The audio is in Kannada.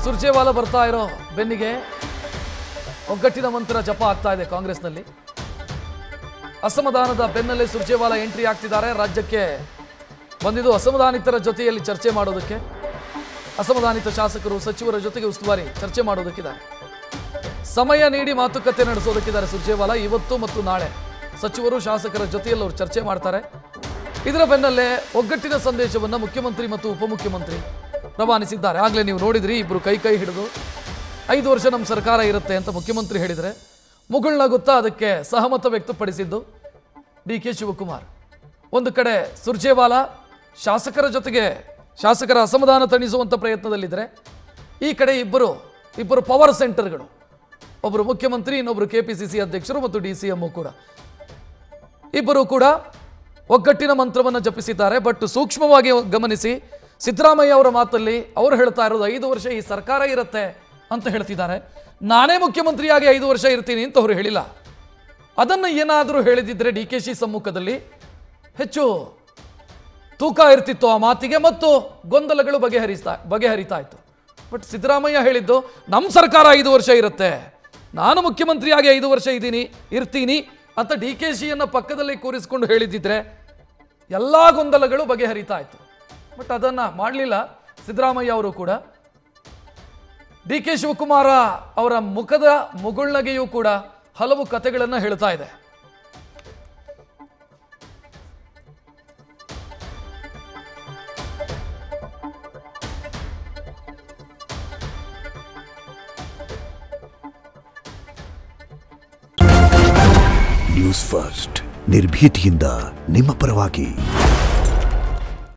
ಸುರ್ಜೇವಾಲಾ ಬರ್ತಾ ಇರೋ ಬೆನ್ನಿಗೆ ಒಗ್ಗಟ್ಟಿನ ಮಂತ್ರ ಜಪ ಆಗ್ತಾ ಇದೆ ಕಾಂಗ್ರೆಸ್ನಲ್ಲಿ. ಅಸಮಾಧಾನದ ಬೆನ್ನಲ್ಲೇ ಸುರ್ಜೇವಾಲಾ ಎಂಟ್ರಿ ಆಗ್ತಿದ್ದಾರೆ. ರಾಜ್ಯಕ್ಕೆ ಬಂದಿದ್ದು ಅಸಮಾಧಾನಿತರ ಜೊತೆಯಲ್ಲಿ ಚರ್ಚೆ ಮಾಡೋದಕ್ಕೆ, ಅಸಮಾಧಾನಿತ ಶಾಸಕರು ಸಚಿವರ ಜೊತೆಗೆ ಉಸ್ತುವಾರಿ ಚರ್ಚೆ ಮಾಡೋದಕ್ಕಿದ್ದಾರೆ. ಸಮಯ ನೀಡಿ ಮಾತುಕತೆ ನಡೆಸೋದಕ್ಕಿದ್ದಾರೆ ಸುರ್ಜೇವಾಲಾ. ಇವತ್ತು ಮತ್ತು ನಾಳೆ ಸಚಿವರು ಶಾಸಕರ ಜೊತೆಯಲ್ಲಿ ಅವರು ಚರ್ಚೆ ಮಾಡ್ತಾರೆ. ಇದರ ಬೆನ್ನಲ್ಲೇ ಒಗ್ಗಟ್ಟಿನ ಸಂದೇಶವನ್ನು ಮುಖ್ಯಮಂತ್ರಿ ಮತ್ತು ಉಪಮುಖ್ಯಮಂತ್ರಿ ರವಾನಿಸಿದ್ದಾರೆ. ಆಗಲೇ ನೀವು ನೋಡಿದ್ರಿ, ಇಬ್ಬರು ಕೈ ಹಿಡಿದು 5 ವರ್ಷ ನಮ್ಮ ಸರ್ಕಾರ ಇರುತ್ತೆ ಅಂತ ಮುಖ್ಯಮಂತ್ರಿ ಹೇಳಿದರೆ ಮುಗುಳ್ನಗುತ್ತಾ ಅದಕ್ಕೆ ಸಹಮತ ವ್ಯಕ್ತಪಡಿಸಿದ್ದು DK ಶಿವಕುಮಾರ್. ಒಂದು ಕಡೆ ಸುರ್ಜೇವಾಲಾ ಶಾಸಕರ ಜೊತೆಗೆ ಶಾಸಕರ ಅಸಮಾಧಾನ ತಣಿಸುವಂಥ ಪ್ರಯತ್ನದಲ್ಲಿದ್ದರೆ, ಈ ಕಡೆ ಇಬ್ಬರು ಪವರ್ ಸೆಂಟರ್ಗಳು, ಒಬ್ಬರು ಮುಖ್ಯಮಂತ್ರಿ, ಇನ್ನೊಬ್ಬರು KPCC ಅಧ್ಯಕ್ಷರು ಮತ್ತು DCM ಕೂಡ, ಇಬ್ಬರು ಕೂಡ ಒಗ್ಗಟ್ಟಿನ ಮಂತ್ರವನ್ನು ಜಪಿಸಿದ್ದಾರೆ. ಬಟ್ ಸೂಕ್ಷ್ಮವಾಗಿ ಗಮನಿಸಿ, ಸಿದ್ದರಾಮಯ್ಯ ಅವರ ಮಾತಲ್ಲಿ ಅವರು ಹೇಳ್ತಾ ಇರೋದು 5 ವರ್ಷ ಈ ಸರ್ಕಾರ ಇರುತ್ತೆ ಅಂತ ಹೇಳ್ತಿದ್ದಾರೆ. ನಾನೇ ಮುಖ್ಯಮಂತ್ರಿಯಾಗಿ 5 ವರ್ಷ ಇರ್ತೀನಿ ಅಂತ ಅವರು ಹೇಳಿಲ್ಲ. ಅದನ್ನು ಏನಾದರೂ ಹೇಳಿದಿದ್ರೆ DKC ಸಮ್ಮುಖದಲ್ಲಿ ಹೆಚ್ಚು ತೂಕ ಇರ್ತಿತ್ತು ಆ ಮಾತಿಗೆ ಮತ್ತು ಗೊಂದಲಗಳು ಬಗೆಹರಿತಾ ಇತ್ತು. ಬಟ್ ಸಿದ್ದರಾಮಯ್ಯ ಹೇಳಿದ್ದು ನಮ್ಮ ಸರ್ಕಾರ 5 ವರ್ಷ ಇರುತ್ತೆ, ನಾನು ಮುಖ್ಯಮಂತ್ರಿಯಾಗಿ 5 ವರ್ಷ ಇರ್ತೀನಿ ಅಂತ DKCಯನ್ನು ಪಕ್ಕದಲ್ಲಿ ಕೂರಿಸಿಕೊಂಡು ಹೇಳಿದ್ದಿದ್ರೆ ಎಲ್ಲ ಗೊಂದಲಗಳು ಬಗೆಹರಿತಾ ಇತ್ತು. ಬಟ್ ಅದನ್ನು ಮಾಡಲಿಲ್ಲ ಸಿದ್ದರಾಮಯ್ಯ ಅವರು ಕೂಡ. DK ಶಿವಕುಮಾರ ಅವರ ಮುಖದ ಮುಗುಳ್ನಗೆಯೂ ಕೂಡ ಹಲವು ಕಥೆಗಳನ್ನು ಹೇಳ್ತಾ ಇದೆ. ನ್ಯೂಸ್ ಫಸ್ಟ್, ನಿರ್ಭೀತಿಯಿಂದ ನಿಮ್ಮ ಪರವಾಗಿ.